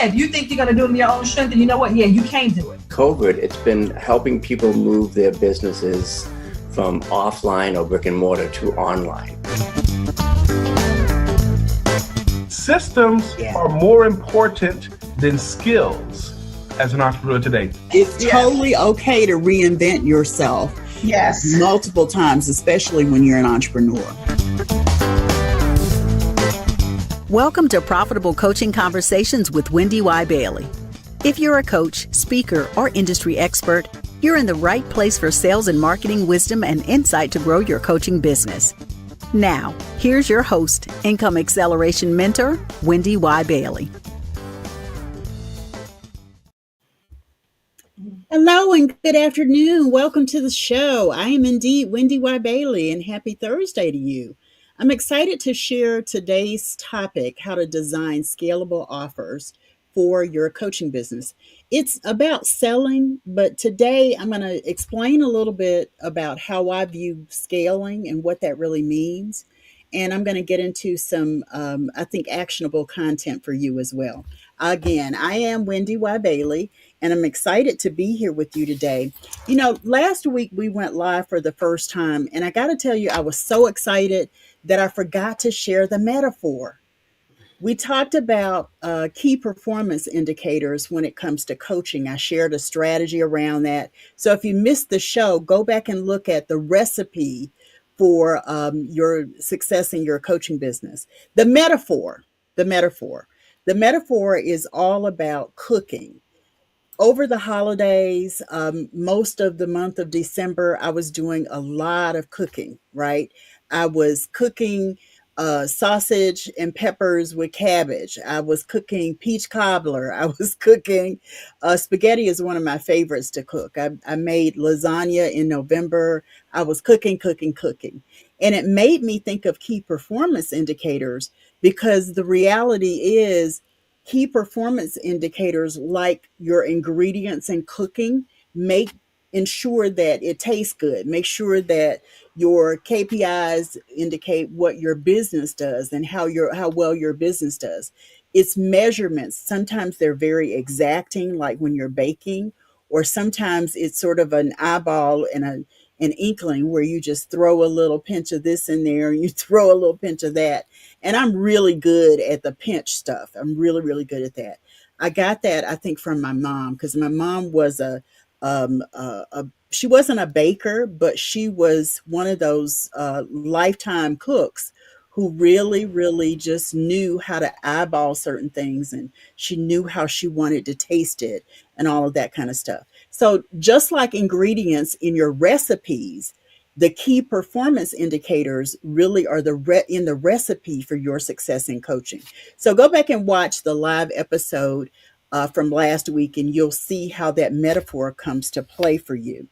yeah, if you think you're going to do it in your own strength, then you know what? Yeah, you can do it. COVID, it's been helping people move their businesses from offline or brick and mortar to online. Systems are more important than skills as an entrepreneur today. It's totally okay to reinvent yourself multiple times, especially when you're an entrepreneur. Welcome to Profitable Coaching Conversations with WendyY Bailey. If you're a coach, speaker, or industry expert, you're in the right place for sales and marketing wisdom and insight to grow your coaching business. Now, here's your host, Income Acceleration Mentor, WendyY Bailey. Hello and good afternoon. Welcome to the show. I am indeed WendyY Bailey, and happy Thursday to you. I'm excited to share today's topic, how to design scalable offers for your coaching business. It's about selling, but today I'm going to explain a little bit about how I view scaling and what that really means. And I'm going to get into some, I think, actionable content for you as well. Again, I am WendyY Bailey, and I'm excited to be here with you today. You know, last week we went live for the first time, and I got to tell you, I was so excited that I forgot to share the metaphor. We talked about key performance indicators when it comes to coaching. I shared a strategy around that. So if you missed the show, go back and look at the recipe for your success in your coaching business. The metaphor is all about cooking. Over the holidays, most of the month of December, I was doing a lot of cooking, right? I was cooking sausage and peppers with cabbage. I was cooking peach cobbler. I was cooking spaghetti is one of my favorites to cook. I made lasagna in November. I was cooking. And it made me think of key performance indicators, because the reality is key performance indicators, like your ingredients in cooking, ensure that it tastes good. Make sure that your KPIs indicate what your business does and how well your business does. It's measurements. Sometimes they're very exacting, like when you're baking, or sometimes it's sort of an eyeball and an inkling where you just throw a little pinch of this in there and you throw a little pinch of that. And I'm really good at the pinch stuff. I'm really, really good at that. I got that, I think, from my mom, because my mom was she wasn't a baker, but she was one of those lifetime cooks who really, really just knew how to eyeball certain things, and she knew how she wanted to taste it and all of that kind of stuff. So just like ingredients in your recipes, the key performance indicators really are in the recipe for your success in coaching. So go back and watch the live episode from last week, and you'll see how that metaphor comes to play for you.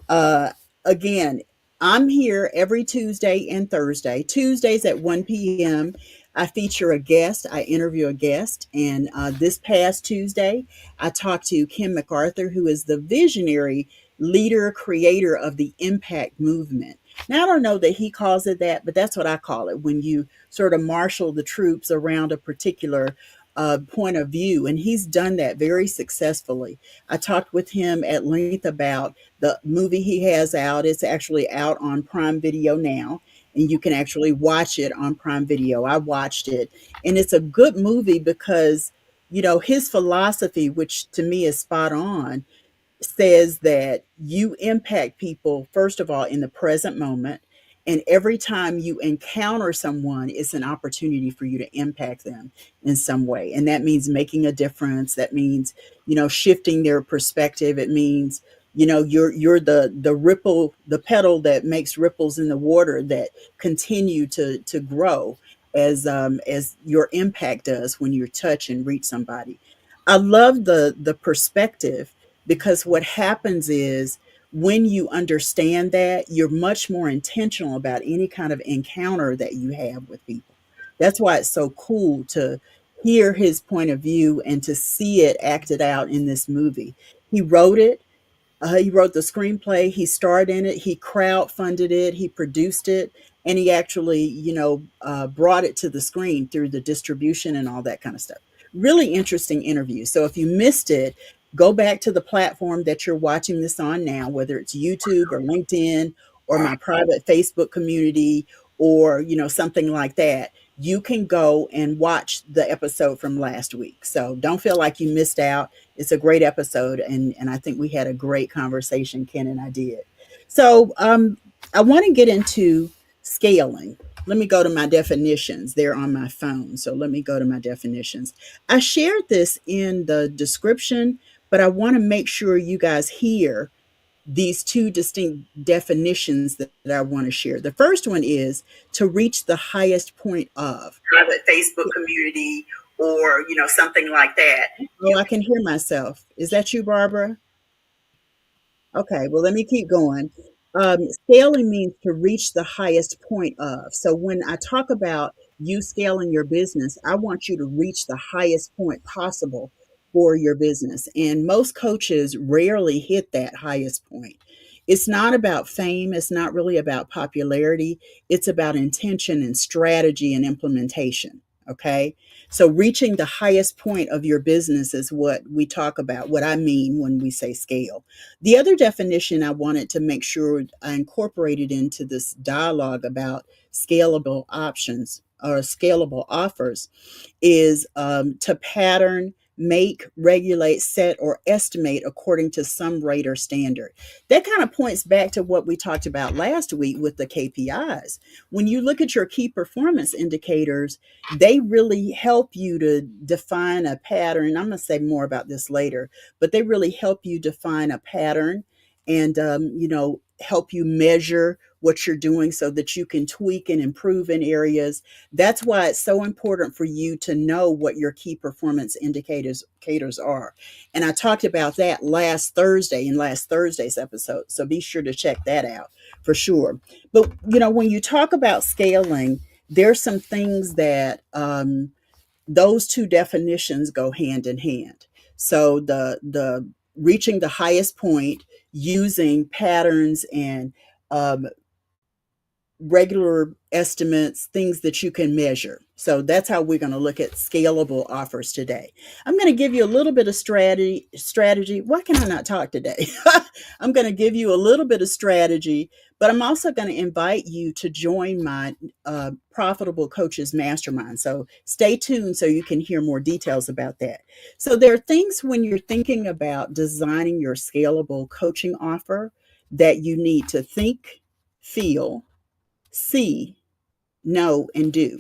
Again, I'm here every Tuesday and Thursday. Tuesdays at 1 p.m., I feature a guest. I interview a guest. And this past Tuesday, I talked to Kim MacArthur, who is the visionary leader, creator of the Impact Movement. Now, I don't know that he calls it that, but that's what I call it, when you sort of marshal the troops around a particular point of view. And he's done that very successfully. I talked with him at length about the movie he has out. It's actually out on Prime Video now, and you can actually watch it on Prime Video. I watched it, and it's a good movie because, you know, his philosophy, which to me is spot on, says that you impact people, first of all, in the present moment. And every time you encounter someone, it's an opportunity for you to impact them in some way. And that means making a difference. That means, you know, shifting their perspective. It means, you know, you're the ripple, the pedal that makes ripples in the water that continue to grow as your impact does when you touch and reach somebody. I love the perspective, because what happens is, when you understand that, you're much more intentional about any kind of encounter that you have with people. That's why it's so cool to hear his point of view and to see it acted out in this movie. He wrote it. He wrote the screenplay. He starred in it. He crowdfunded it. He produced it. And he actually, brought it to the screen through the distribution and all that kind of stuff. Really interesting interview. So if you missed it, go back to the platform that you're watching this on now, whether it's YouTube or LinkedIn or my private Facebook community or, something like that. You can go and watch the episode from last week. So don't feel like you missed out. It's a great episode. And I think we had a great conversation, Ken and I did. So I want to get into scaling. Let me go to my definitions. They're on my phone. So let me go to my definitions. I shared this in the description, but I want to make sure you guys hear these two distinct definitions that I want to share. The first one is to reach the highest point of private Facebook community or, something like that. Oh, I can hear myself. Is that you, Barbara? Okay, well, let me keep going. Scaling means to reach the highest point of. So when I talk about you scaling your business, I want you to reach the highest point possible for your business. And most coaches rarely hit that highest point. It's not about fame, it's not really about popularity, it's about intention and strategy and implementation. Okay. So reaching the highest point of your business is what we talk about, what I mean when we say scale. The other definition I wanted to make sure I incorporated into this dialogue about scalable options or scalable offers is to pattern, make, regulate, set, or estimate according to some rate or standard. That kind of points back to what we talked about last week with the KPIs. When you look at your key performance indicators, they really help you to define a pattern. I'm going to say more about this later, but they really help you define a pattern and, help you measure what you're doing so that you can tweak and improve in areas. That's why it's so important for you to know what your key performance indicators are. And I talked about that last Thursday in last Thursday's episode. So be sure to check that out for sure. But, when you talk about scaling, there's some things that those two definitions go hand in hand. So the reaching the highest point using patterns and regular estimates, things that you can measure. So that's how we're going to look at scalable offers today. I'm going to give you a little bit of strategy. Why can I not talk today? I'm going to give you a little bit of strategy, but I'm also going to invite you to join my Profitable Coaches Mastermind. So stay tuned so you can hear more details about that. So there are things when you're thinking about designing your scalable coaching offer that you need to think, feel, see, know, and do.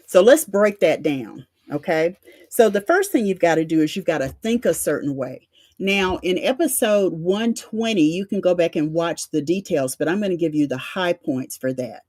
So let's break that down. Okay. So the first thing you've got to do is you've got to think a certain way. Now, in episode 120, you can go back and watch the details, but I'm going to give you the high points for that.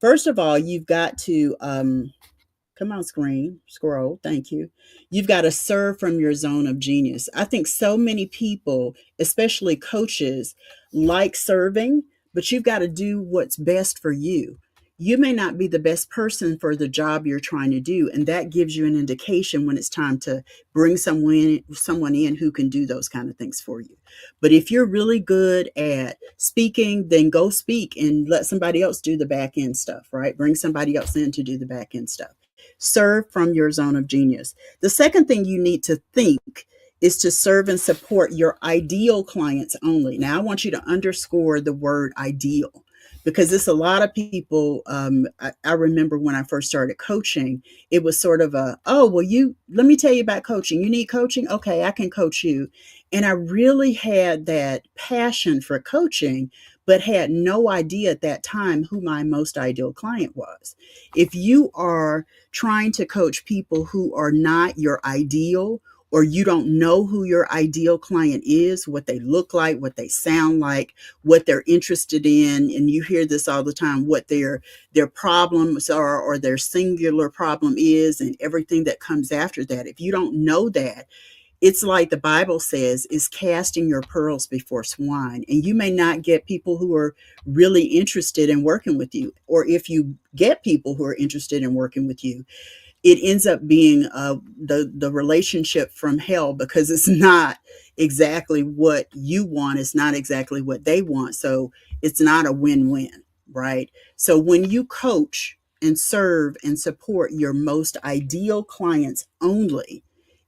First of all, you've got to come on, scroll. Thank you. You've got to serve from your zone of genius. I think so many people, especially coaches, like serving, but you've got to do what's best for you. You may not be the best person for the job you're trying to do, and that gives you an indication when it's time to bring someone in who can do those kind of things for you. But if you're really good at speaking, then go speak and let somebody else do the back end stuff, right? Bring somebody else in to do the back end stuff. Serve from your zone of genius. The second thing you need to think is to serve and support your ideal clients only. Now, I want you to underscore the word ideal, because it's a lot of people. I remember when I first started coaching, it was sort of let me tell you about coaching. You need coaching? Okay, I can coach you. And I really had that passion for coaching, but had no idea at that time who my most ideal client was. If you are trying to coach people who are not your ideal, or you don't know who your ideal client is, what they look like, what they sound like, what they're interested in, and you hear this all the time, what their problems are or their singular problem is, and everything that comes after that. If you don't know that, it's like the Bible says, is casting your pearls before swine. And you may not get people who are really interested in working with you. Or if you get people who are interested in working with you, it ends up being the relationship from hell, because it's not exactly what you want. It's not exactly what they want. So it's not a win-win, right? So when you coach and serve and support your most ideal clients only,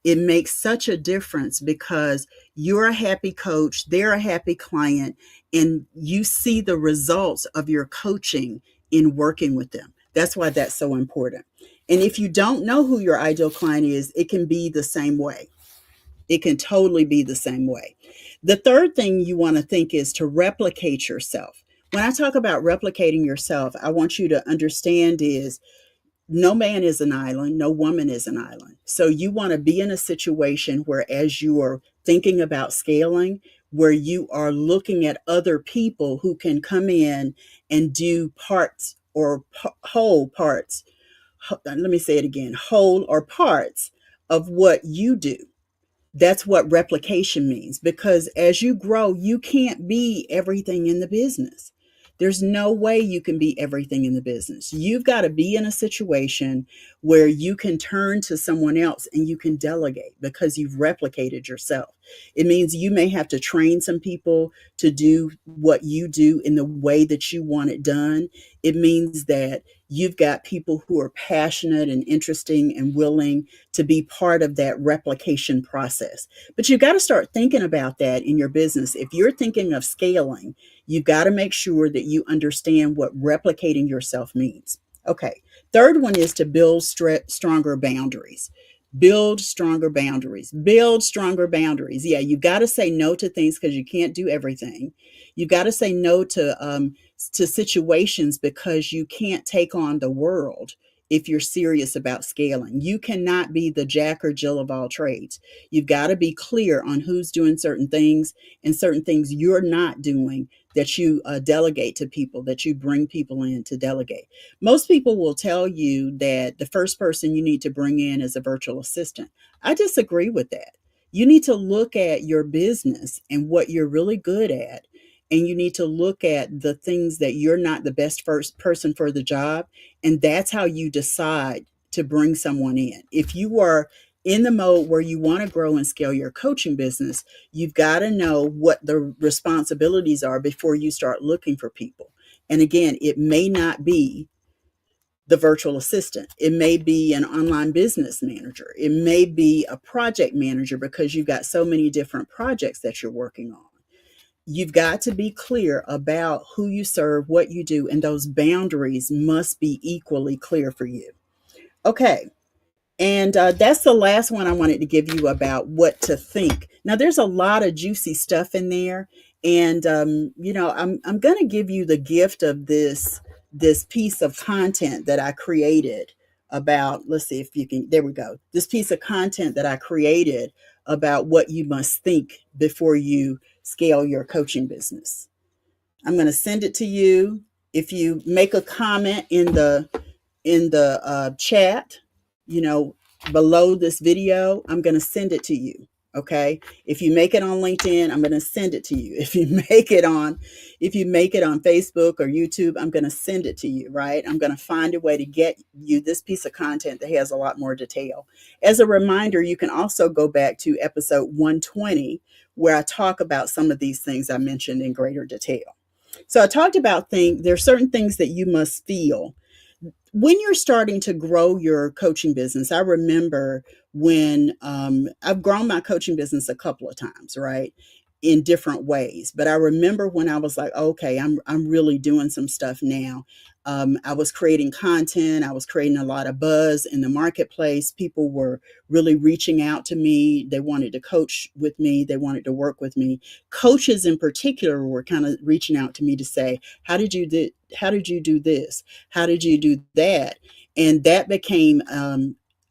it makes such a difference because you're a happy coach, they're a happy client, and you see the results of your coaching in working with them. That's why that's so important. And if you don't know who your ideal client is, it can be the same way. It can totally be the same way. The third thing you want to think is to replicate yourself. When I talk about replicating yourself, I want you to understand is no man is an island, no woman is an island. So you want to be in a situation where as you are thinking about scaling, where you are looking at other people who can come in and do parts or whole parts. Let me say it again, whole or parts of what you do. That's what replication means, because as you grow, you can't be everything in the business. There's no way you can be everything in the business. You've got to be in a situation where you can turn to someone else and you can delegate because you've replicated yourself. It means you may have to train some people to do what you do in the way that you want it done. It means that you've got people who are passionate and interesting and willing to be part of that replication process. But you've got to start thinking about that in your business. If you're thinking of scaling, you've got to make sure that you understand what replicating yourself means. Okay. Third one is to build stronger boundaries. Build stronger boundaries. Build stronger boundaries. Yeah, you've got to say no to things because you can't do everything. You've got to say no to situations because you can't take on the world if you're serious about scaling. You cannot be the Jack or Jill of all trades. You've got to be clear on who's doing certain things and certain things you're not doing that you delegate to people, that you bring people in to delegate. Most people will tell you that the first person you need to bring in is a virtual assistant. I disagree with that. You need to look at your business and what you're really good at. And you need to look at the things that you're not the best first person for the job. And that's how you decide to bring someone in. If you are in the mode where you want to grow and scale your coaching business, you've got to know what the responsibilities are before you start looking for people. And again, it may not be the virtual assistant. It may be an online business manager. It may be a project manager because you've got so many different projects that you're working on. You've got to be clear about who you serve, what you do, and those boundaries must be equally clear for you. Okay. And that's the last one I wanted to give you about what to think. Now, there's a lot of juicy stuff in there. And, I'm going to give you the gift of this piece of content that I created about, let's see if you can, there we go. This piece of content that I created about what you must think before you scale your coaching business. I'm going to send it to you. If you make a comment in the chat, below this video, I'm going to send it to you. Okay. If you make it on LinkedIn, I'm going to send it to you. If you make it on Facebook or YouTube, I'm going to send it to you, right? I'm going to find a way to get you this piece of content that has a lot more detail. As a reminder, you can also go back to episode 120, where I talk about some of these things I mentioned in greater detail. So I talked about there's certain things that you must feel when you're starting to grow your coaching business. I remember when I've grown my coaching business a couple of times, right, in different ways. But I remember when I was like, okay, I'm really doing some stuff now. I was creating content. I was creating a lot of buzz in the marketplace. People were really reaching out to me. They wanted to coach with me. They wanted to work with me. Coaches in particular were kind of reaching out to me to say, how did you do this? How did you do that? And that became,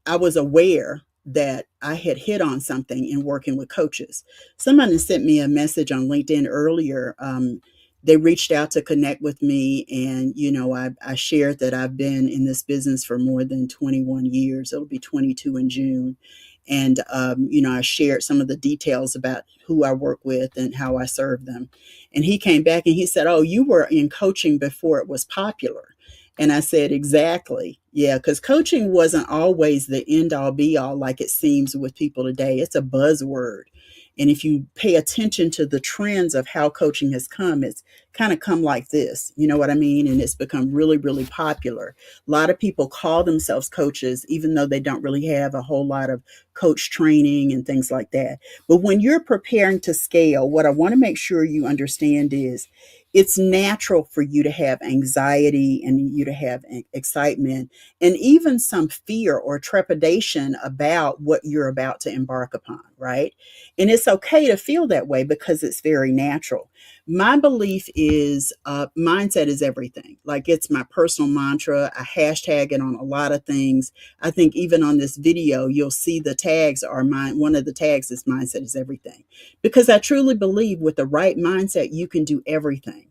I was aware that I had hit on something in working with coaches. Somebody sent me a message on LinkedIn earlier. They reached out to connect with me, and I shared that I've been in this business for more than 21 years. It'll be 22 in June. And I shared some of the details about who I work with and how I serve them. And he came back and he said, "Oh, you were in coaching before it was popular." And I said, exactly. Yeah, because coaching wasn't always the end all be all like it seems with people today. It's a buzzword. And if you pay attention to the trends of how coaching has come, it's kind of come like this. You know what I mean? And it's become really, really popular. A lot of people call themselves coaches, even though they don't really have a whole lot of coach training and things like that. But when you're preparing to scale, what I want to make sure you understand is it's natural for you to have anxiety and you to have excitement and even some fear or trepidation about what you're about to embark upon, right? And it's okay to feel that way because it's very natural. My belief is mindset is everything. Like, it's my personal mantra. I hashtag it on a lot of things. I think even on this video, you'll see the tags are mine. One of the tags is mindset is everything, because I truly believe with the right mindset, you can do everything.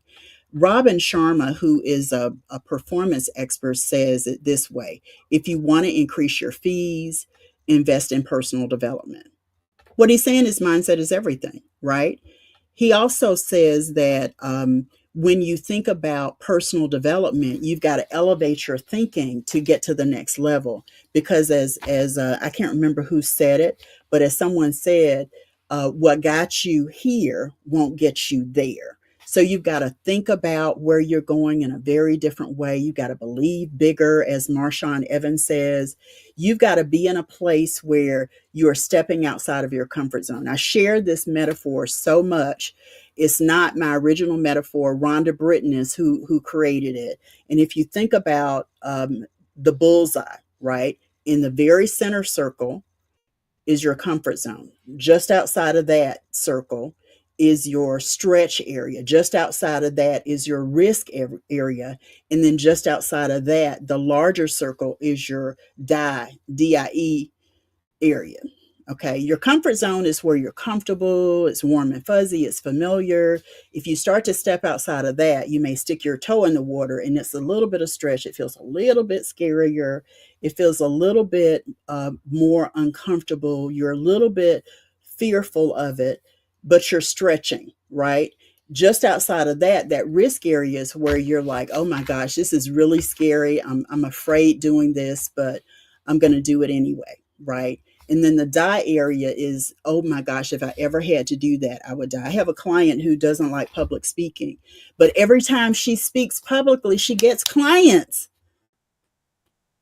Robin Sharma, who is a performance expert, says it this way: if you want to increase your fees, invest in personal development. What he's saying is mindset is everything, right? He also says that when you think about personal development, you've got to elevate your thinking to get to the next level. Because as I can't remember who said it, but as someone said, what got you here won't get you there. So you've got to think about where you're going in a very different way. You've got to believe bigger, as Marshawn Evans says. You've got to be in a place where you are stepping outside of your comfort zone. I share this metaphor so much. It's not my original metaphor. Rhonda Britton is who created it. And if you think about the bullseye, right? In the very center circle is your comfort zone. Just outside of that circle is your stretch area. Just outside of that is your risk area. And then just outside of that, the larger circle is your DIE area. Okay. Your comfort zone is where you're comfortable. It's warm and fuzzy. It's familiar. If you start to step outside of that, you may stick your toe in the water and it's a little bit of stretch. It feels a little bit scarier. It feels a little bit more uncomfortable. You're a little bit fearful of it, but you're stretching, right? Just outside of that, that risk area is where you're like, oh my gosh, this is really scary. I'm afraid doing this, but I'm going to do it anyway, right? And then the die area is, oh my gosh, if I ever had to do that, I would die. I have a client who doesn't like public speaking, but every time she speaks publicly, she gets clients.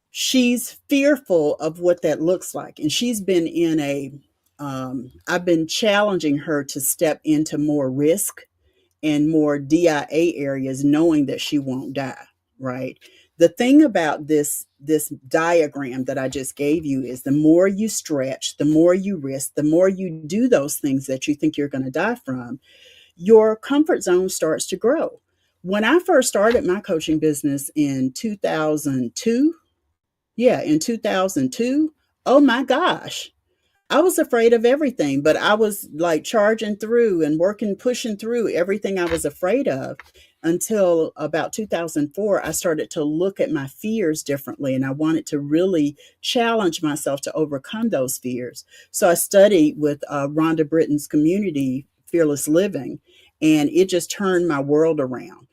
She's fearful of what that looks like. And she's been in I've been challenging her to step into more risk and more DIA areas, knowing that she won't die, right? The thing about this diagram that I just gave you is the more you stretch, the more you risk, the more you do those things that you think you're going to die from, your comfort zone starts to grow. When I first started my coaching business in 2002, in 2002, oh my gosh, I was afraid of everything, but I was like charging through and pushing through everything I was afraid of until about 2004. I started to look at my fears differently, and I wanted to really challenge myself to overcome those fears. So I studied with Rhonda Britton's community, Fearless Living, and it just turned my world around,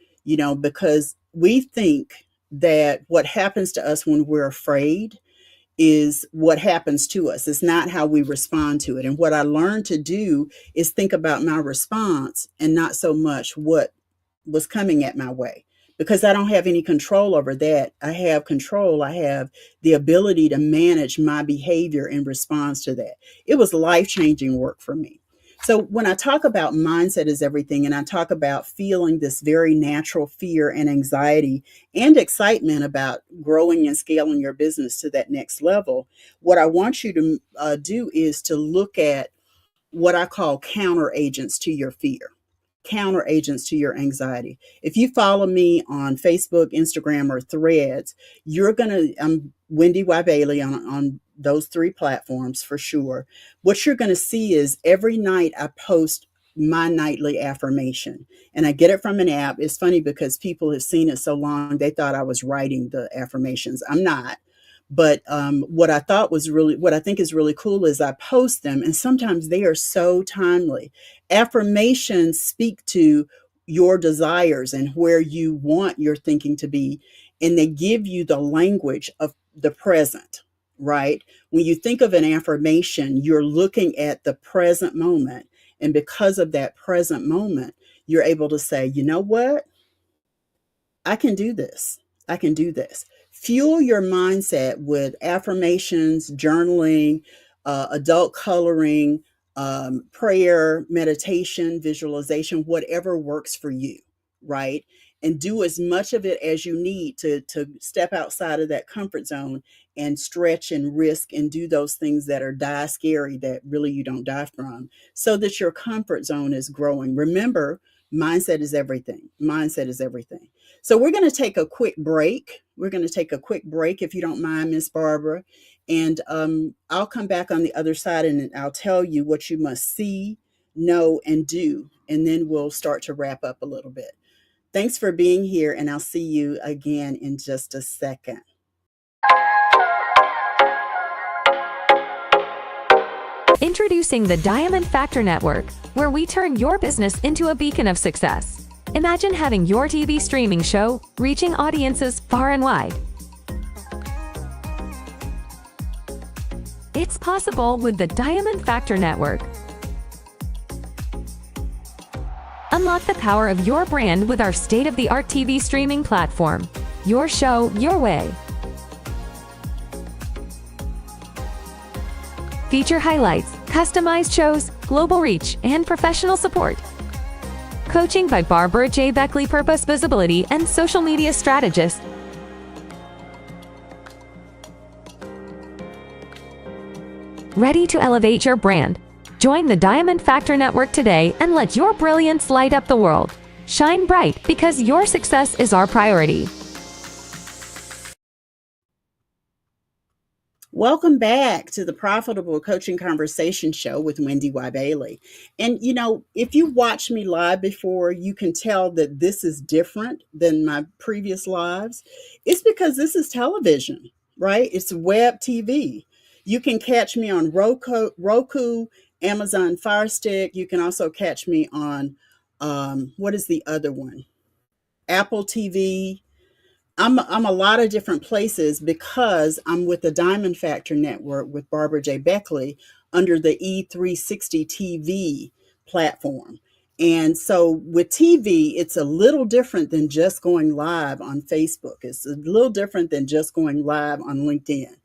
because we think that what happens to us when we're afraid is what happens to us. It's not how we respond to it. And what I learned to do is think about my response and not so much what was coming at my way, because I don't have any control over that. I have control. I have the ability to manage my behavior in response to that. It was life-changing work for me. So when I talk about mindset is everything, and I talk about feeling this very natural fear and anxiety and excitement about growing and scaling your business to that next level, what I want you to do is to look at what I call counter agents to your fear, counter agents to your anxiety. If you follow me on Facebook, Instagram, or Threads, I'm WendyY Bailey on those three platforms for sure. What you're going to see is every night I post my nightly affirmation, and I get it from an app. It's funny because people have seen it so long, they thought I was writing the affirmations. I'm not. But what I think is really cool is I post them, and sometimes they are so timely. Affirmations speak to your desires and where you want your thinking to be, and they give you the language of the present, right? When you think of an affirmation, you're looking at the present moment, And because of that present moment, you're able to say, you know what? I can do this. I can do this. Fuel your mindset with affirmations, journaling, adult coloring, prayer, meditation, visualization, whatever works for you, right? And do as much of it as you need to step outside of that comfort zone and stretch and risk and do those things that are die scary that really you don't die from, so that your comfort zone is growing. Remember, mindset is everything. Mindset is everything. So we're going to take a quick break. We're going to take a quick break, if you don't mind, Miss Barbara. And I'll come back on the other side and I'll tell you what you must see, know, and do. And then we'll start to wrap up a little bit. Thanks for being here, and I'll see you again in just a second. Introducing the Diamond Factor Network, where we turn your business into a beacon of success. Imagine having your TV streaming show reaching audiences far and wide. It's possible with the Diamond Factor Network. Unlock the power of your brand with our state-of-the-art TV streaming platform. Your show, your way. Feature highlights, customized shows, global reach, and professional support. Coaching by Barbara J. Bailey, purpose, visibility, and social media strategist. Ready to elevate your brand? Join the Diamond Factor Network today and let your brilliance light up the world. Shine bright, because your success is our priority. Welcome back to the Profitable Coaching Conversation Show with WendyY Bailey. And you know, if you watched me live before, you can tell that this is different than my previous lives. It's because this is television, right? It's web TV. You can catch me on Roku, Amazon Fire Stick. You can also catch me on, what is the other one? Apple TV. I'm a lot of different places because I'm with the Diamond Factor Network with Barbara J. Bailey under the E360 TV platform. And so with TV, it's a little different than just going live on Facebook. It's a little different than just going live on LinkedIn.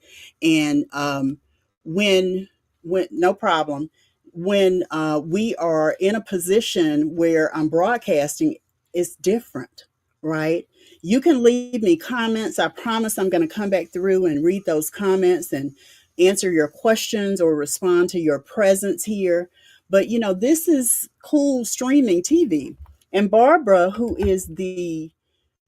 And when no problem, when we are in a position where I'm broadcasting, it's different, right? You can leave me comments. I promise I'm going to come back through and read those comments and answer your questions or respond to your presence here. But, you know, this is cool streaming TV. And Barbara, who is the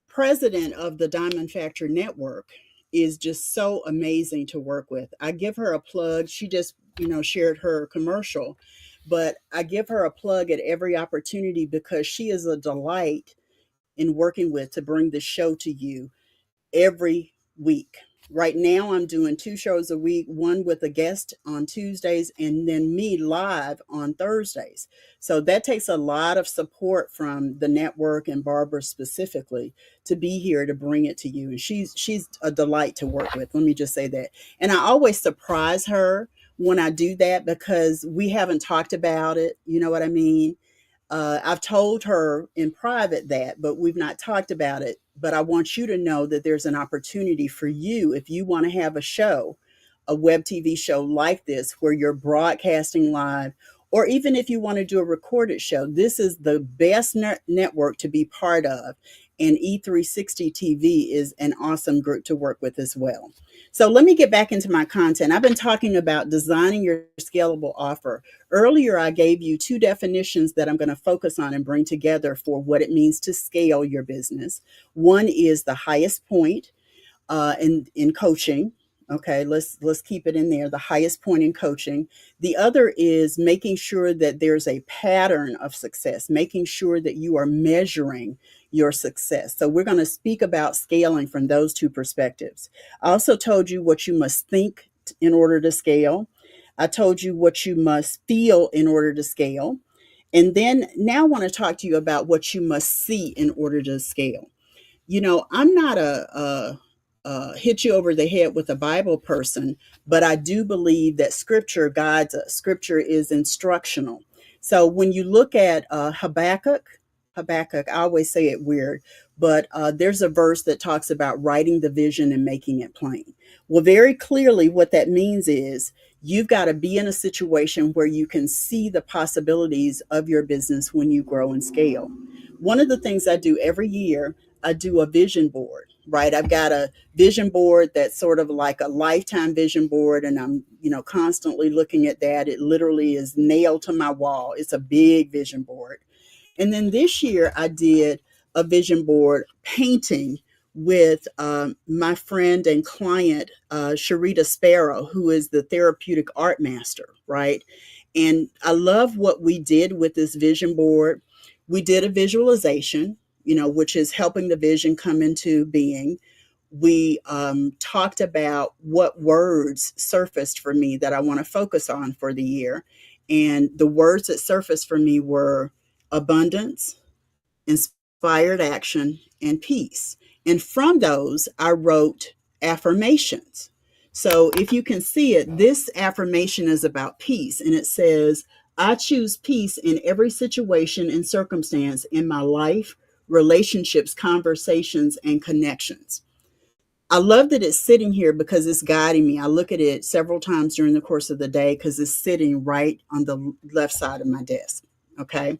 president of the Diamond Factor Network, is just so amazing to work with. I give her a plug. She just, shared her commercial, but I give her a plug at every opportunity because she is a delight in working with to bring the show to you every week. Right now, I'm doing 2 shows a week, one with a guest on Tuesdays and then me live on Thursdays. So that takes a lot of support from the network and Barbara specifically to be here to bring it to you. And she's a delight to work with. Let me just say that. And I always surprise her when I do that because we haven't talked about it. You know what I mean? I've told her in private that, but we've not talked about it. But I want you to know that there's an opportunity for you if you want to have a show, a web TV show like this, where you're broadcasting live, or even if you want to do a recorded show. This is the best network to be part of. And E360 TV is an awesome group to work with as well. So let me get back into my content. I've been talking about designing your scalable offer. Earlier, I gave you 2 definitions that I'm going to focus on and bring together for what it means to scale your business. One is the highest point in coaching. Okay, let's keep it in there, the highest point in coaching. The other is making sure that there's a pattern of success, making sure that you are measuring your success. So we're going to speak about scaling from those 2 perspectives. I also told you what you must think in order to scale. I told you what you must feel in order to scale. And then now I want to talk to you about what you must see in order to scale. You know, I'm not a hit you over the head with a Bible person, but I do believe that Scripture guides us. Scripture is instructional. So when you look at Habakkuk, I always say it weird, but there's a verse that talks about writing the vision and making it plain. Well, very clearly, what that means is you've got to be in a situation where you can see the possibilities of your business when you grow and scale. One of the things I do every year, I do a vision board, right? I've got a vision board that's sort of like a lifetime vision board, and I'm, constantly looking at that. It literally is nailed to my wall. It's a big vision board. And then this year I did a vision board painting with my friend and client, Sharita Sparrow, who is the therapeutic art master, right? And I love what we did with this vision board. We did a visualization, which is helping the vision come into being. We talked about what words surfaced for me that I want to focus on for the year. And the words that surfaced for me were abundance, inspired action, and peace. And from those, I wrote affirmations. So if you can see it, this affirmation is about peace. And it says, I choose peace in every situation and circumstance in my life, relationships, conversations, and connections. I love that it's sitting here because it's guiding me. I look at it several times during the course of the day because it's sitting right on the left side of my desk. Okay.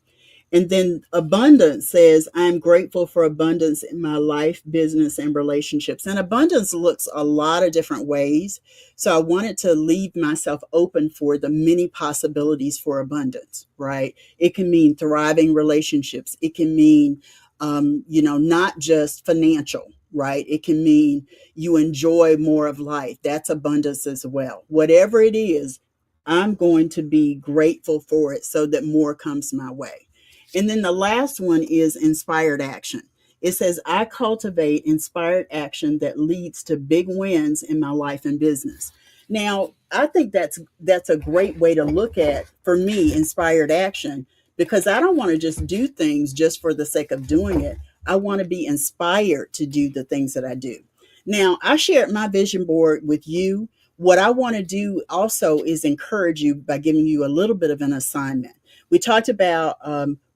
And then abundance says, I am grateful for abundance in my life, business, and relationships. And abundance looks a lot of different ways. So I wanted to leave myself open for the many possibilities for abundance, right? It can mean thriving relationships. It can mean, not just financial, right? It can mean you enjoy more of life. That's abundance as well. Whatever it is, I'm going to be grateful for it so that more comes my way. And then the last one is inspired action. It says, I cultivate inspired action that leads to big wins in my life and business. Now, I think that's a great way to look at, for me, inspired action, because I don't want to just do things just for the sake of doing it. I want to be inspired to do the things that I do. Now, I shared my vision board with you. What I want to do also is encourage you by giving you a little bit of an assignment. We talked about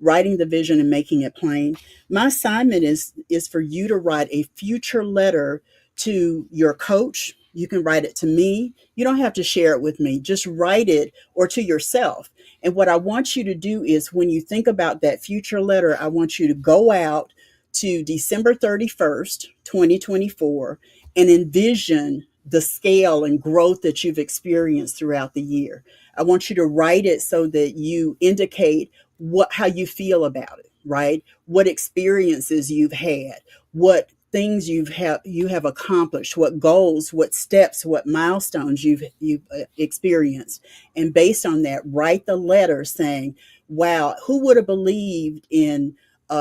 writing the vision and making it plain. My assignment is for you to write a future letter to your coach. You can write it to me. You don't have to share it with me. Just write it, or to yourself. And what I want you to do is, when you think about that future letter, I want you to go out to December 31st, 2024, and envision the scale and growth that you've experienced throughout the year. I want you to write it so that you indicate how you feel about it, right? What experiences you've had, what things you have accomplished, what goals, what steps, what milestones you've experienced. And based on that, write the letter saying, wow, who would have believed in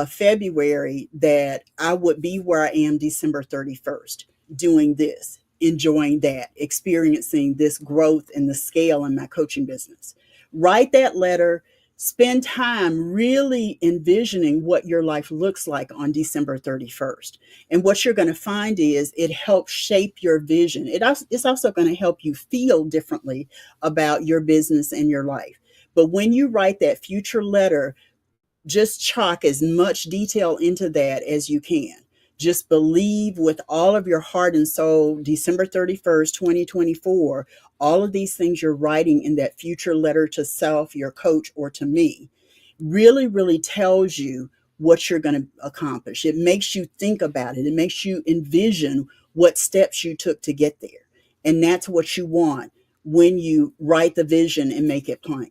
February that I would be where I am December 31st, doing this, enjoying that, experiencing this growth in the scale in my coaching business. Write that letter. Spend time really envisioning what your life looks like on December 31st. And what you're going to find is it helps shape your vision. It's also going to help you feel differently about your business and your life. But when you write that future letter, just chalk as much detail into that as you can. Just believe with all of your heart and soul, December 31st, 2024, all of these things you're writing in that future letter to self, your coach, or to me, really, really tells you what you're going to accomplish. It makes you think about it. It makes you envision what steps you took to get there. And that's what you want when you write the vision and make it plain.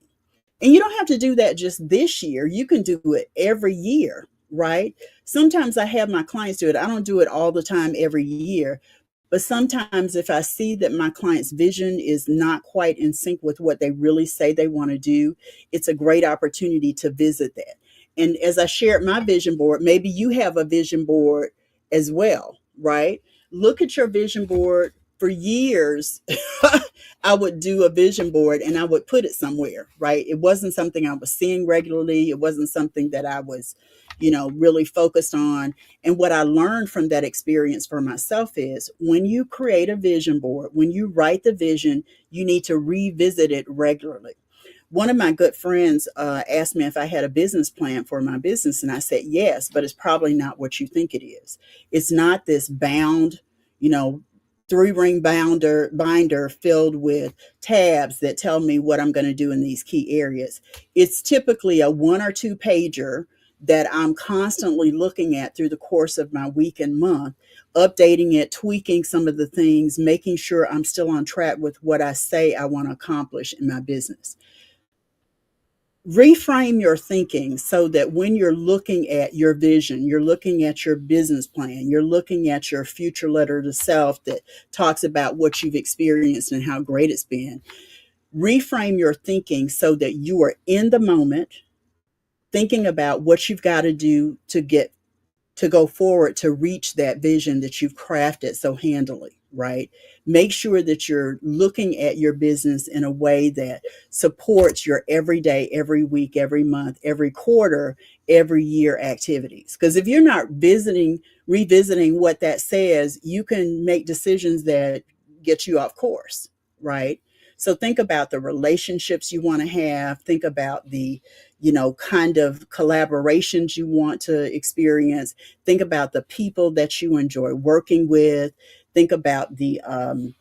And you don't have to do that just this year. You can do it every year, right? Sometimes I have my clients do it. I don't do it all the time every year. But sometimes if I see that my client's vision is not quite in sync with what they really say they want to do, it's a great opportunity to visit that. And as I shared my vision board, maybe you have a vision board as well, right? Look at your vision board. For years, I would do a vision board and I would put it somewhere, right? It wasn't something I was seeing regularly. It wasn't something that I was, really focused on. And what I learned from that experience for myself is, when you create a vision board, when you write the vision, you need to revisit it regularly. One of my good friends asked me if I had a business plan for my business, and I said yes, but it's probably not what you think it is. It's not this bound, you know, three-ring binder filled with tabs that tell me what I'm going to do in these key areas. It's typically a 1 or 2 pager that I'm constantly looking at through the course of my week and month, updating it, tweaking some of the things, making sure I'm still on track with what I say I want to accomplish in my business. Reframe your thinking so that when you're looking at your vision, you're looking at your business plan, you're looking at your future letter to self that talks about what you've experienced and how great it's been. Reframe your thinking so that you are in the moment, thinking about what you've got to do to go forward to reach that vision that you've crafted so handily, right? Make sure that you're looking at your business in a way that supports your everyday, every week, every month, every quarter, every year activities. Because if you're not revisiting what that says, you can make decisions that get you off course, right? So think about the relationships you want to have. Think about the, kind of collaborations you want to experience. Think about the people that you enjoy working with. Think about and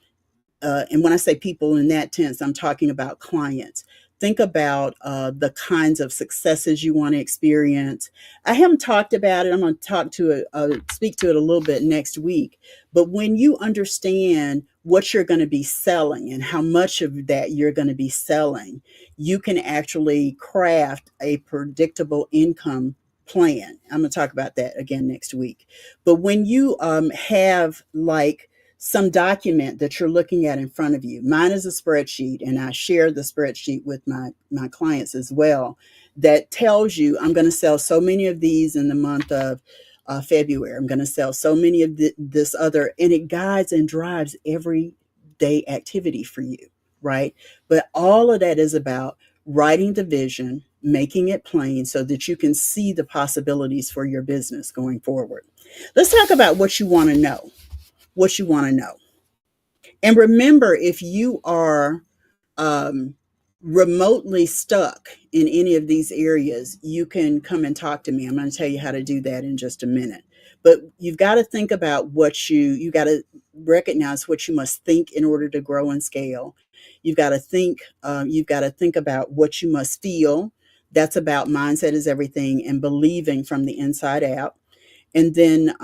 when I say people in that tense, I'm talking about clients. Think about the kinds of successes you want to experience. I haven't talked about it. I'm going to speak to it a little bit next week. But when you understand what you're going to be selling and how much of that you're going to be selling, you can actually craft a predictable income plan. I'm going to talk about that again next week. But when you have like some document that you're looking at in front of you. Mine is a spreadsheet, and I share the spreadsheet with my clients as well, that tells you I'm going to sell so many of these in the month of February. I'm going to sell so many of this other, and it guides and drives everyday activity for you, right? But all of that is about writing the vision, making it plain so that you can see the possibilities for your business going forward. Let's talk about what you want to know. What you want to know. And remember, if you are um, remotely stuck in any of these areas, you can come and talk to me. I'm going to tell you how to do that in just a minute. But you've got to think about you got to recognize what you must think in order to grow and scale. You've got to think about what you must feel. That's about mindset is everything and believing from the inside out. And then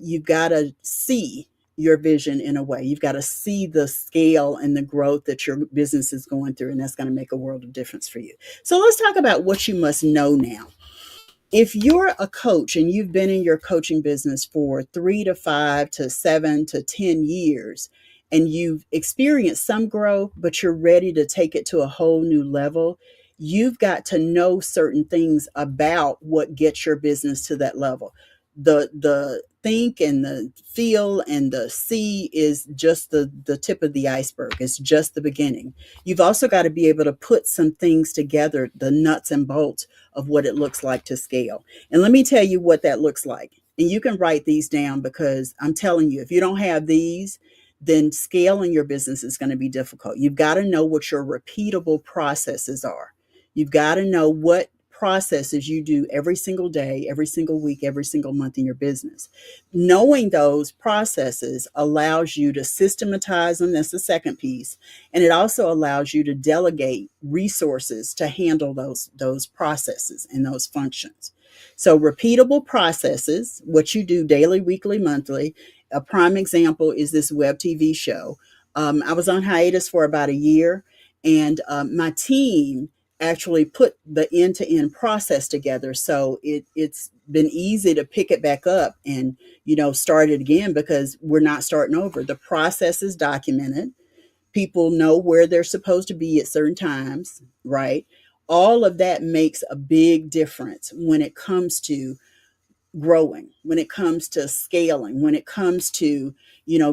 you've got to see your vision in a way. You've got to see the scale and the growth that your business is going through, and that's going to make a world of difference for you. So let's talk about what you must know now. If you're a coach and you've been in your coaching business for 3 to 5 to 7 to 10 years, and you've experienced some growth, but you're ready to take it to a whole new level, you've got to know certain things about what gets your business to that level. The think and the feel and the see is just the tip of the iceberg. It's just the beginning. You've also got to be able to put some things together, the nuts and bolts of what it looks like to scale. And let me tell you what that looks like. And you can write these down, because I'm telling you, if you don't have these, then scaling your business is going to be difficult. You've got to know what your repeatable processes are. You've got to know what processes you do every single day, every single week, every single month in your business. Knowing those processes allows you to systematize them. That's the second piece. And it also allows you to delegate resources to handle those processes and those functions. So repeatable processes, what you do daily, weekly, monthly. A prime example is this web TV show. I was on hiatus for about a year, and my team actually put the end-to-end process together. So it's been easy to pick it back up and, start it again, because we're not starting over. The process is documented. People know where they're supposed to be at certain times, right? All of that makes a big difference when it comes to growing, when it comes to scaling, when it comes to,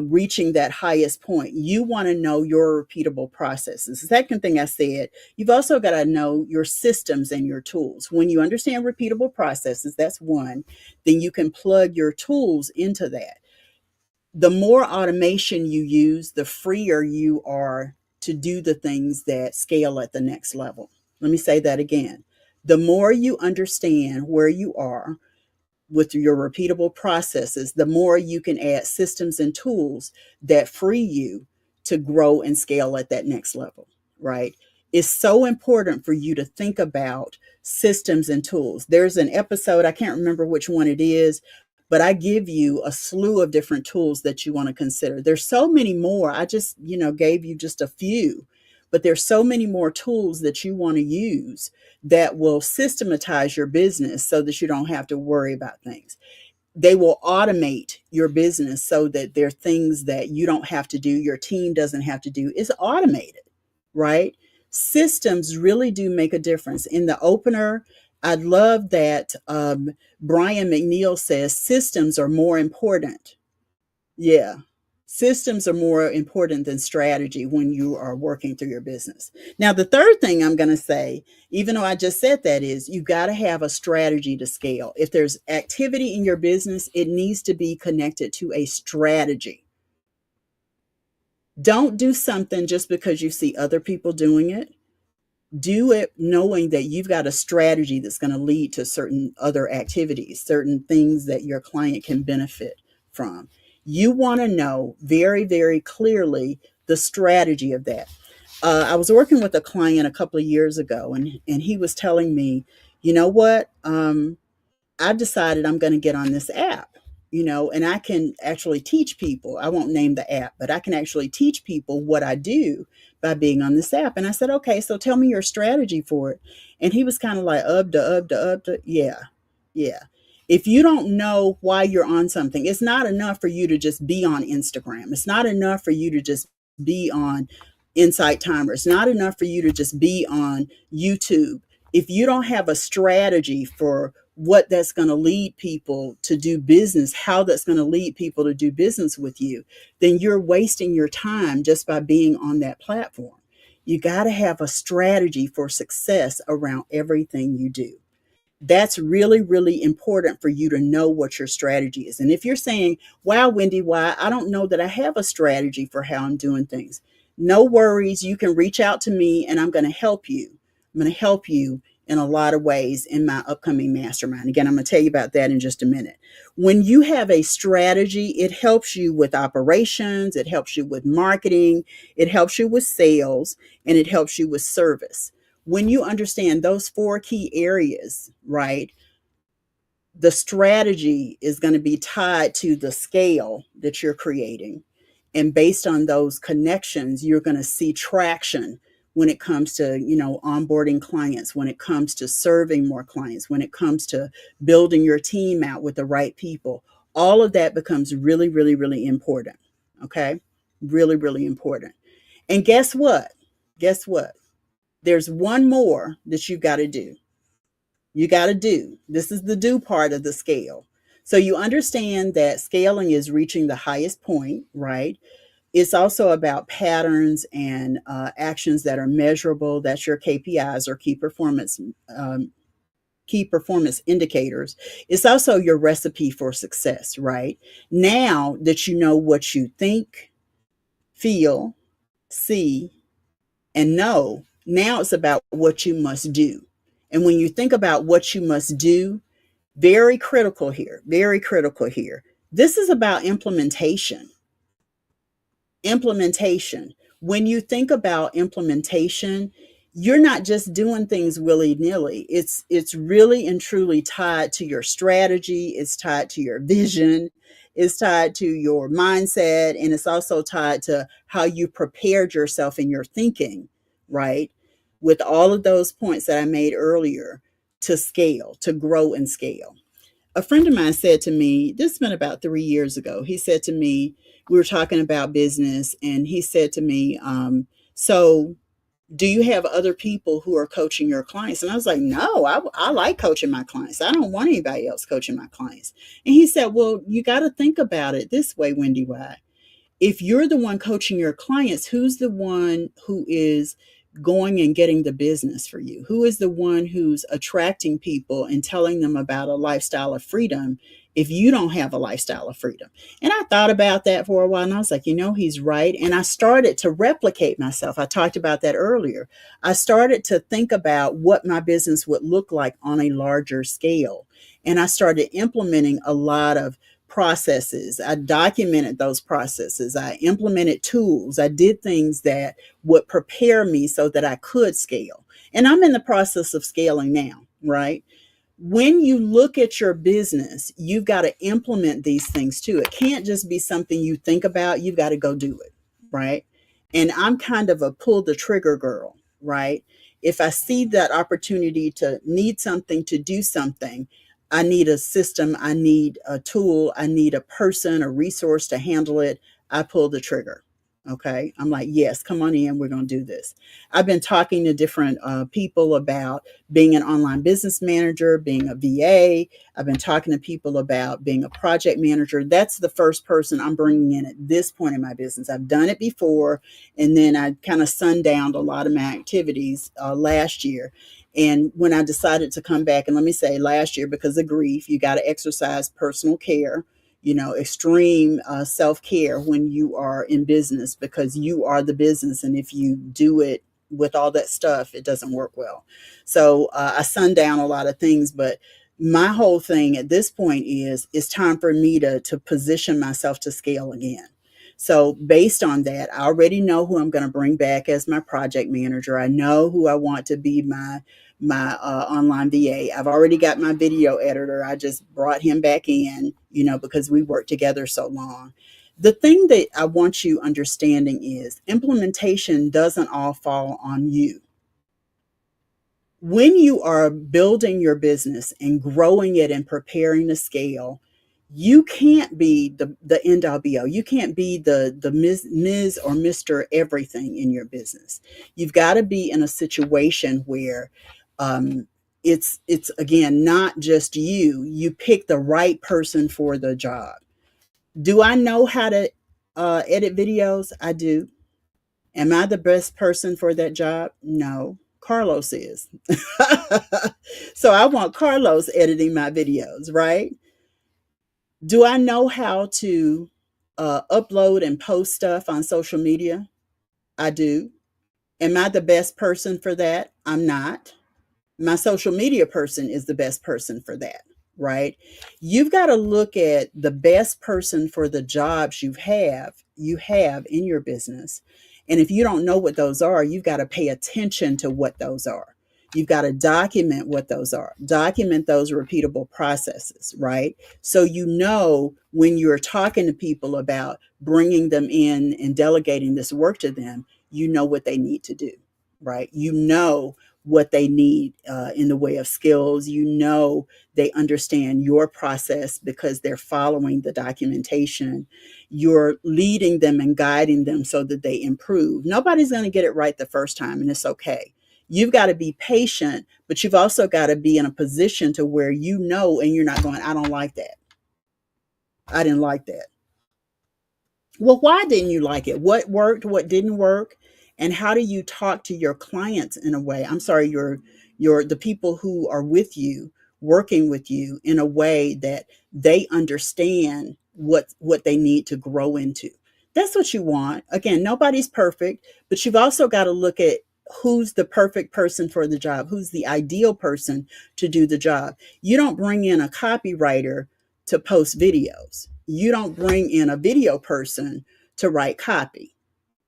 reaching that highest point. You want to know your repeatable processes. The second thing I said, you've also got to know your systems and your tools. When you understand repeatable processes, that's one, then you can plug your tools into that. The more automation you use, the freer you are to do the things that scale at the next level. Let me say that again. The more you understand where you are with your repeatable processes, the more you can add systems and tools that free you to grow and scale at that next level, right? It's so important for you to think about systems and tools. There's an episode, I can't remember which one it is, but I give you a slew of different tools that you want to consider. There's so many more. I just, gave you just a few, but there's so many more tools that you want to use that will systematize your business so that you don't have to worry about things. They will automate your business so that there are things that you don't have to do, your team doesn't have to do. It's automated, right? Systems really do make a difference. In the opener, I love that Brian McNeil says systems are more important. Yeah. Systems are more important than strategy when you are working through your business. Now, the third thing I'm going to say, even though I just said that, is you got to have a strategy to scale. If there's activity in your business, it needs to be connected to a strategy. Don't do something just because you see other people doing it. Do it knowing that you've got a strategy that's going to lead to certain other activities, certain things that your client can benefit from. You want to know very, very clearly the strategy of that. I was working with a client a couple of years ago, and he was telling me, you know what? I've decided I'm going to get on this app, and I can actually teach people. I won't name the app, but I can actually teach people what I do by being on this app. And I said, okay, so tell me your strategy for it. And he was kind of like, yeah, yeah. If you don't know why you're on something, it's not enough for you to just be on Instagram. It's not enough for you to just be on Insight Timer. It's not enough for you to just be on YouTube. If you don't have a strategy for what that's going to lead people to do business, how that's going to lead people to do business with you, then you're wasting your time just by being on that platform. You got to have a strategy for success around everything you do. That's really, really important for you to know what your strategy is. And if you're saying, wow, Wendy, why I don't know that I have a strategy for how I'm doing things, no worries. You can reach out to me and I'm going to help you. I'm going to help you in a lot of ways in my upcoming mastermind. Again, I'm going to tell you about that in just a minute. When you have a strategy, it helps you with operations, it helps you with marketing, it helps you with sales, and it helps you with service. When you understand those four key areas, right, the strategy is going to be tied to the scale that you're creating. And based on those connections, you're going to see traction when it comes to, onboarding clients, when it comes to serving more clients, when it comes to building your team out with the right people. All of that becomes really, really, really important. Okay? Really, really important. And guess what? Guess what? There's one more that you got to do. You got to do. This is the do part of the scale. So you understand that scaling is reaching the highest point, right? It's also about patterns and actions that are measurable. That's your KPIs or key performance indicators. It's also your recipe for success, right? Now that you know what you think, feel, see, and know, now it's about what you must do. And when you think about what you must do, very critical here, very critical here. This is about implementation. Implementation. When you think about implementation, you're not just doing things willy-nilly. It's really and truly tied to your strategy, it's tied to your vision, it's tied to your mindset, and it's also tied to how you prepared yourself in your thinking, right? With all of those points that I made earlier to scale, to grow and scale. A friend of mine said to me, this has been about 3 years ago. He said to me, we were talking about business, and he said to me, so do you have other people who are coaching your clients? And I was like, no, I like coaching my clients. I don't want anybody else coaching my clients. And he said, well, you got to think about it this way, WendyY. If you're the one coaching your clients, who's the one who is going and getting the business for you? Who is the one who's attracting people and telling them about a lifestyle of freedom if you don't have a lifestyle of freedom. And I thought about that for a while, and I was like, he's right. And I started to replicate myself. I talked about that earlier. I started to think about what my business would look like on a larger scale. And I started implementing a lot of processes. I documented those processes. I implemented tools. I did things that would prepare me so that I could scale. And I'm in the process of scaling now, right? When you look at your business, you've got to implement these things too. It can't just be something you think about. You've got to go do it, right? And I'm kind of a pull the trigger girl, right? If I see that opportunity to need something, to do something, I need a system, I need a tool, I need a person, a resource to handle it, I pull the trigger. Okay. I'm like, yes, come on in. We're going to do this. I've been talking to different people about being an online business manager, being a VA. I've been talking to people about being a project manager. That's the first person I'm bringing in at this point in my business. I've done it before, and then I kind of sundowned a lot of my activities last year. And when I decided to come back, and let me say last year, because of grief, you got to exercise personal care, extreme self-care when you are in business, because you are the business. And if you do it with all that stuff, it doesn't work well. So I sundown a lot of things, but my whole thing at this point is it's time for me to position myself to scale again. So based on that, I already know who I'm going to bring back as my project manager. I know who I want to be my online VA. I've already got my video editor. I just brought him back in, because we worked together so long. The thing that I want you understanding is implementation doesn't all fall on you. When you are building your business and growing it and preparing to scale, you can't be the end all be all. You can't be the Ms. or Mr. everything in your business. You've got to be in a situation where it's again, not just you pick the right person for the job. Do I know how to edit videos? I do. Am I the best person for that job? No. Carlos is. So I want Carlos editing my videos, right? Do I know how to upload and post stuff on social media? I do. Am I the best person for that? I'm not. My social media person is the best person for that, right? You've got to look at the best person for the jobs you have in your business. And if you don't know what those are, you've got to pay attention to what those are. You've got to document what those are. Document those repeatable processes, right? So when you're talking to people about bringing them in and delegating this work to them, you know what they need to do, right? You know what they need in the way of skills. They understand your process because they're following the documentation. You're leading them and guiding them so that they improve. Nobody's going to get it right the first time, and it's okay. You've got to be patient, but you've also got to be in a position to where and you're not going, I don't like that. I didn't like that. Well, why didn't you like it? What worked? What didn't work? And how do you talk to your clients in a way? I'm sorry, the people who are with you, working with you in a way that they understand what they need to grow into. That's what you want. Again, nobody's perfect, but you've also got to look at who's the perfect person for the job, who's the ideal person to do the job. You don't bring in a copywriter to post videos. You don't bring in a video person to write copy.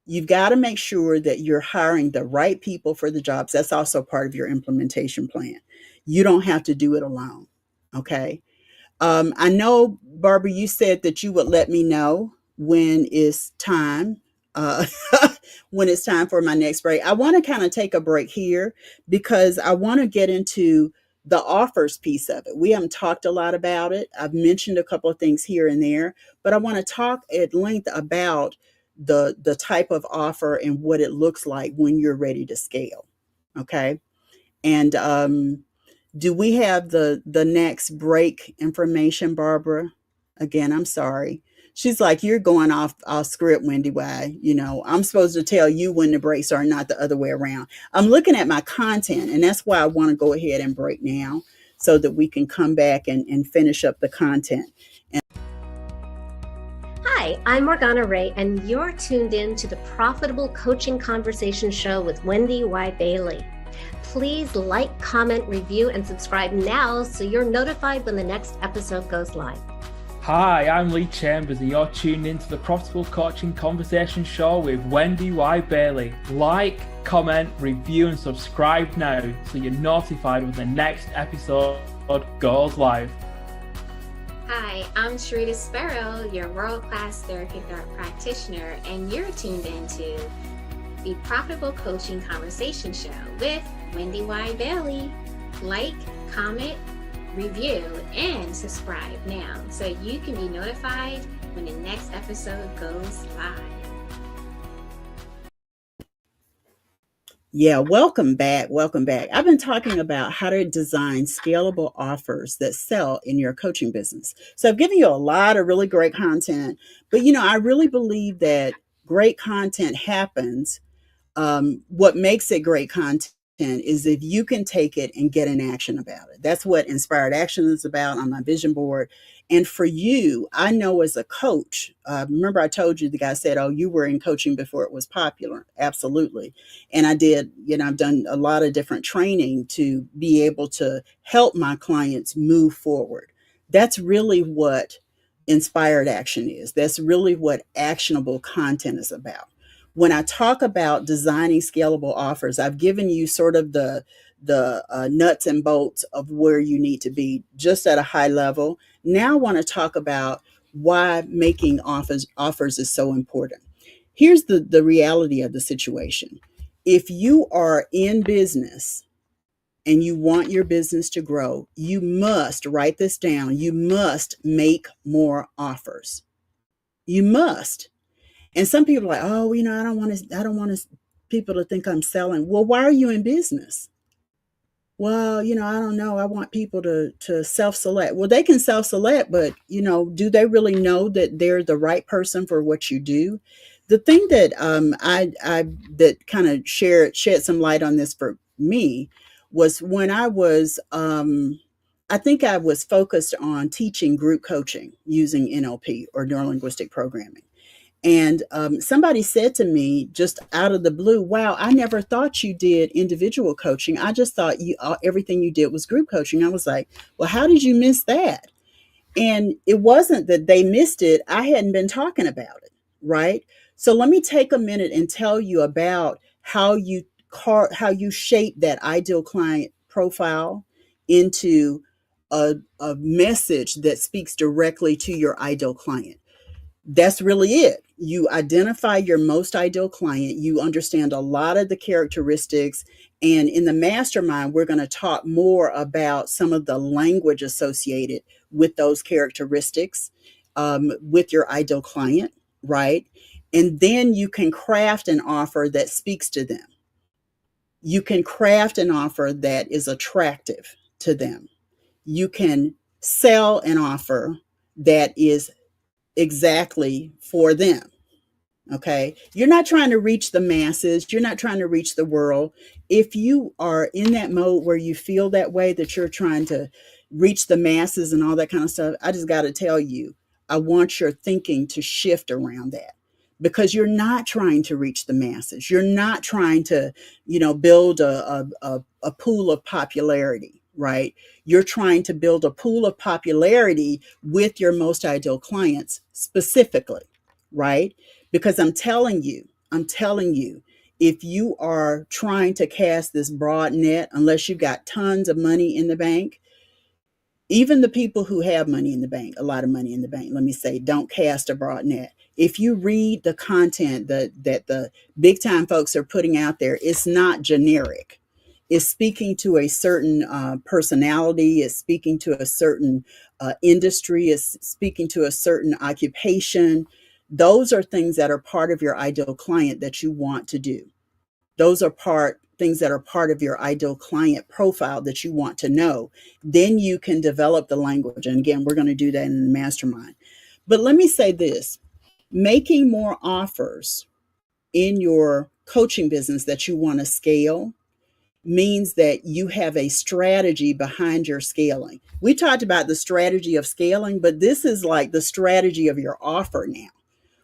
You've got to make sure that you're hiring the right people for the jobs. That's also part of your implementation plan. You don't have to do it alone. Okay. I know, Barbara, you said that you would let me know when it's time. When it's time for my next break. I want to kind of take a break here because I want to get into the offers piece of it. We haven't talked a lot about it. I've mentioned a couple of things here and there, but I want to talk at length about the type of offer and what it looks like when you're ready to scale. Okay. And do we have the next break information, Barbara? Again, I'm sorry. She's like, you're going off script, Wendy. Why? I'm supposed to tell you when the breaks are, not the other way around. I'm looking at my content, and that's why I want to go ahead and break now. so that we can come back and finish up the content. Hi, I'm Morgana Ray, and you're tuned in to the Profitable Coaching Conversation Show with WendyY Bailey. Please like, comment, review, and subscribe now so you're notified when the next episode goes live. Hi, I'm Lee Chambers, and you're tuned into the Profitable Coaching Conversation Show with WendyY Bailey. Like, comment, review, and subscribe now so you're notified when the next episode goes live. Hi, I'm Sharita Sparrow, your world-class therapy practitioner, and you're tuned into the Profitable Coaching Conversation Show with WendyY Bailey. Like, comment, review, and subscribe now so you can be notified when the next episode goes live. Yeah, welcome back. Welcome back. I've been talking about how to design scalable offers that sell in your coaching business. So I've given you a lot of really great content, but I really believe that great content happens. What makes it great content is if you can take it and get in action about it. That's what Inspired Action is about on my vision board. And for you, I know as a coach, remember I told you, the guy said, oh, you were in coaching before it was popular. Absolutely. And I did, I've done a lot of different training to be able to help my clients move forward. That's really what Inspired Action is. That's really what actionable content is about. When I talk about designing scalable offers, I've given you sort of the nuts and bolts of where you need to be just at a high level. Now I want to talk about why making offers is so important. Here's the reality of the situation. If you are in business and you want your business to grow, you must write this down. You must make more offers. You must. And some people are like, oh, I don't want people to think I'm selling. Well, why are you in business? Well, I don't know. I want people to self-select. Well, they can self-select, but, do they really know that they're the right person for what you do? The thing that I that kind of shed some light on this for me was when I was, I think I was focused on teaching group coaching using NLP or neurolinguistic programming. And somebody said to me just out of the blue, wow, I never thought you did individual coaching. I just thought everything you did was group coaching. I was like, well, how did you miss that? And it wasn't that they missed it. I hadn't been talking about it, right? So let me take a minute and tell you about how you shape that ideal client profile into a message that speaks directly to your ideal client. That's really it. You identify your most ideal client. You understand a lot of the characteristics. And in the mastermind, we're going to talk more about some of the language associated with those characteristics with your ideal client, right? And then you can craft an offer that speaks to them. You can craft an offer that is attractive to them. You can sell an offer that is exactly for them. Okay. You're not trying to reach the masses. You're not trying to reach the world. If you are in that mode where you feel that way, that you're trying to reach the masses and all that kind of stuff, I just got to tell you, I want your thinking to shift around that, because you're not trying to reach the masses. You're not trying to, build a pool of popularity, right? You're trying to build a pool of popularity with your most ideal clients specifically, right? Because I'm telling you, if you are trying to cast this broad net, unless you've got tons of money in the bank, even the people who have money in the bank, a lot of money in the bank, let me say, don't cast a broad net. If you read the content that the big time folks are putting out there, it's not generic. It's speaking to a certain personality. It's speaking to a certain industry. It's speaking to a certain occupation. Those are things that are part of your ideal client that you want to do. Those are things that are part of your ideal client profile that you want to know. Then you can develop the language. And again, we're going to do that in the mastermind. But let me say this, making more offers in your coaching business that you want to scale means that you have a strategy behind your scaling. We talked about the strategy of scaling, but this is like the strategy of your offer now.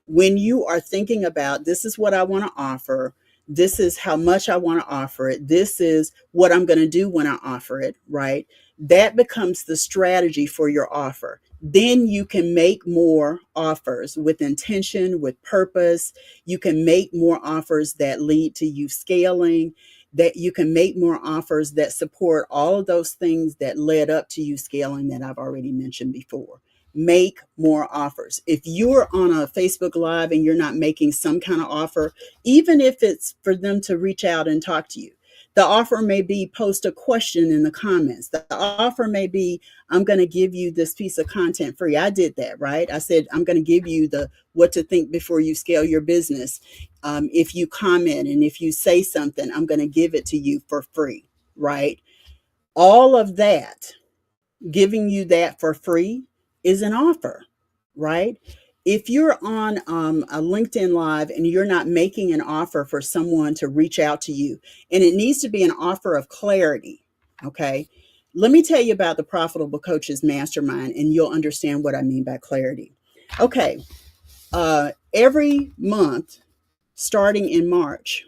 When you are thinking about, this is what I want to offer, this is how much I want to offer it, this is what I'm going to do when I offer it, right? That becomes the strategy for your offer. Then you can make more offers with intention, with purpose. You can make more offers that lead to you scaling, that you can make more offers that support all of those things that led up to you scaling that I've already mentioned before. Make more offers. If you're on a Facebook Live and you're not making some kind of offer, even if it's for them to reach out and talk to you, the offer may be post a question in the comments. The offer may be, I'm going to give you this piece of content free. I did that, right? I said, I'm going to give you the what to think before you scale your business. If you comment and if you say something, I'm going to give it to you for free, right? All of that, giving you that for free, is an offer, right? If you're on a LinkedIn Live and you're not making an offer for someone to reach out to you, and it needs to be an offer of clarity, okay? Let me tell you about the Profitable Coaches Mastermind, and you'll understand what I mean by clarity. Okay, every month, starting in March,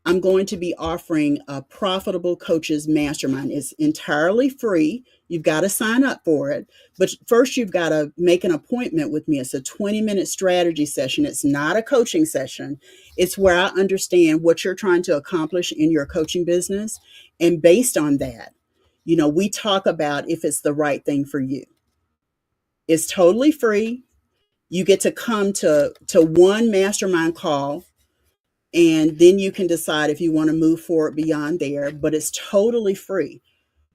I'm going to be offering a Profitable Coaches Mastermind. It's entirely free. You've got to sign up for it. But first, you've got to make an appointment with me. It's a 20-minute strategy session. It's not a coaching session. It's where I understand what you're trying to accomplish in your coaching business. And based on that, we talk about if it's the right thing for you. It's totally free. You get to come to one mastermind call, and then you can decide if you want to move forward beyond there, but it's totally free.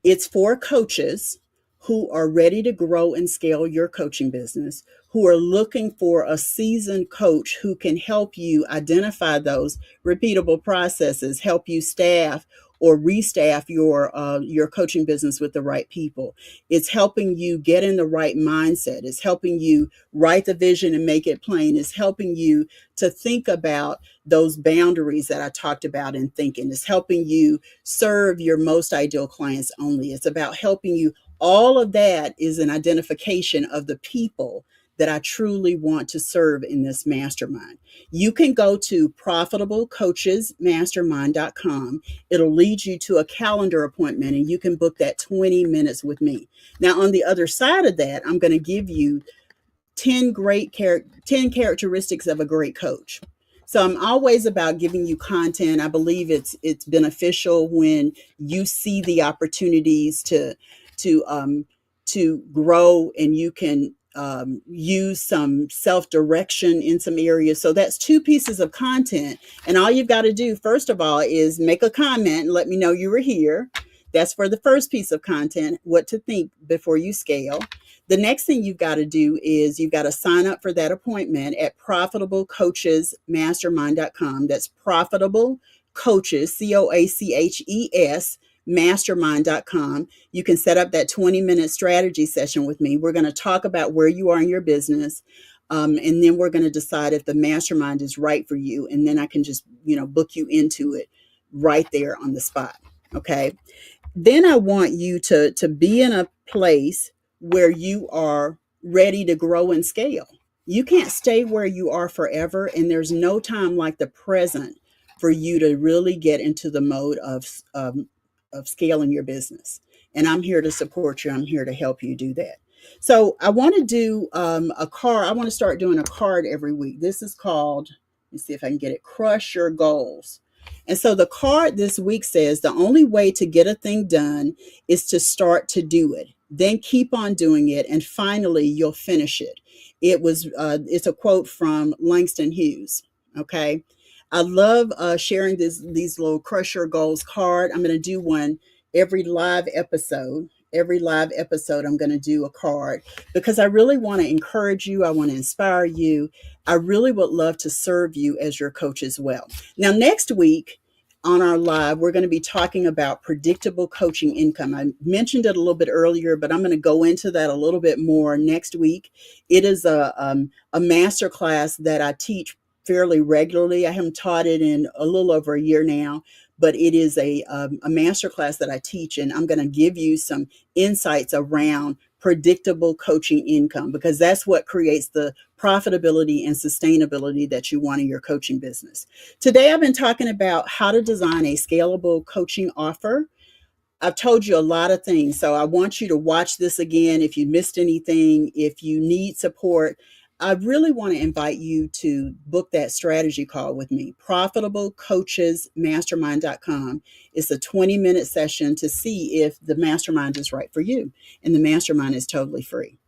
It's for coaches who are ready to grow and scale your coaching business, who are looking for a seasoned coach who can help you identify those repeatable processes, help you staff or restaff your coaching business with the right people. It's helping you get in the right mindset. It's helping you write the vision and make it plain. It's helping you to think about those boundaries that I talked about in thinking. It's helping you serve your most ideal clients only. It's about helping you. All of that is an identification of the people that I truly want to serve in this mastermind. You can go to profitablecoachesmastermind.com. It'll lead you to a calendar appointment, and you can book that 20 minutes with me. Now, on the other side of that, I'm going to give you 10 characteristics of a great coach. So I'm always about giving you content. I believe it's beneficial when you see the opportunities to grow, and you can use some self-direction in some areas. So that's 2 pieces of content. And all you've got to do, first of all, is make a comment and let me know you were here. That's for the first piece of content, what to think before you scale. The next thing you've got to do is you've got to sign up for that appointment at profitablecoachesmastermind.com. That's Profitable Coaches, COACHES, mastermind.com. You can set up that 20-minute strategy session with me. We're going to talk about where you are in your business. And then we're going to decide if the mastermind is right for you. And then I can just, book you into it right there on the spot. Okay. Then I want you to be in a place where you are ready to grow and scale. You can't stay where you are forever, and there's no time like the present for you to really get into the mode of scaling your business. And I'm here to support you. I'm here to help you do that. So I want to do a card. I want to start doing a card every week. This is called, let me see if I can get it, Crush Your Goals. And so the card this week says the only way to get a thing done is to start to do it, then keep on doing it, and finally you'll finish it. It's a quote from Langston Hughes. Okay. I love sharing these little Crush Your Goals card. I'm going to do one every live episode. Every live episode, I'm going to do a card because I really want to encourage you. I want to inspire you. I really would love to serve you as your coach as well. Now, next week on our live, we're going to be talking about predictable coaching income. I mentioned it a little bit earlier, but I'm going to go into that a little bit more next week. It is a masterclass that I teach fairly regularly. I haven't taught it in a little over a year now, but it is a masterclass that I teach, and I'm going to give you some insights around predictable coaching income, because that's what creates the profitability and sustainability that you want in your coaching business. Today, I've been talking about how to design a scalable coaching offer. I've told you a lot of things, so I want you to watch this again if you missed anything. If you need support, I really want to invite you to book that strategy call with me. ProfitableCoachesMastermind.com. It's a 20-minute session to see if the mastermind is right for you, and the mastermind is totally free.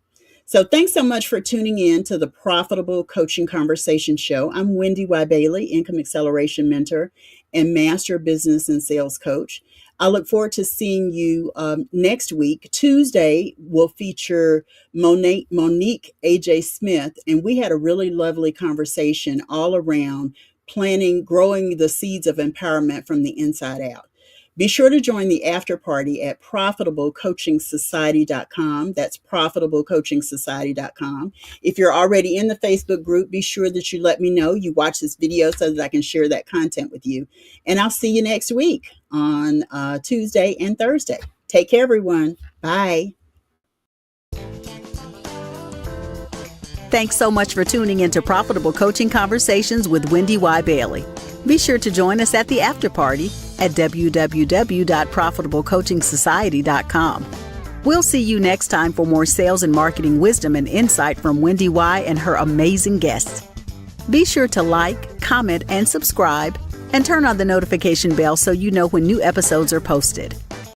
So thanks so much for tuning in to the Profitable Coaching Conversation Show. I'm WendyY Bailey, Income Acceleration Mentor and Master Business and Sales Coach. I look forward to seeing you next week. Tuesday will feature Monique A.J. Smith, and we had a really lovely conversation all around planning, growing the seeds of empowerment from the inside out. Be sure to join the after party at ProfitableCoachingSociety.com. That's ProfitableCoachingSociety.com. If you're already in the Facebook group, be sure that you let me know you watch this video so that I can share that content with you. And I'll see you next week on Tuesday and Thursday. Take care, everyone. Bye. Thanks so much for tuning into Profitable Coaching Conversations with WendyY Bailey. Be sure to join us at the after party at www.profitablecoachingsociety.com. We'll see you next time for more sales and marketing wisdom and insight from WendyY and her amazing guests. Be sure to like, comment, and subscribe, and turn on the notification bell so you know when new episodes are posted.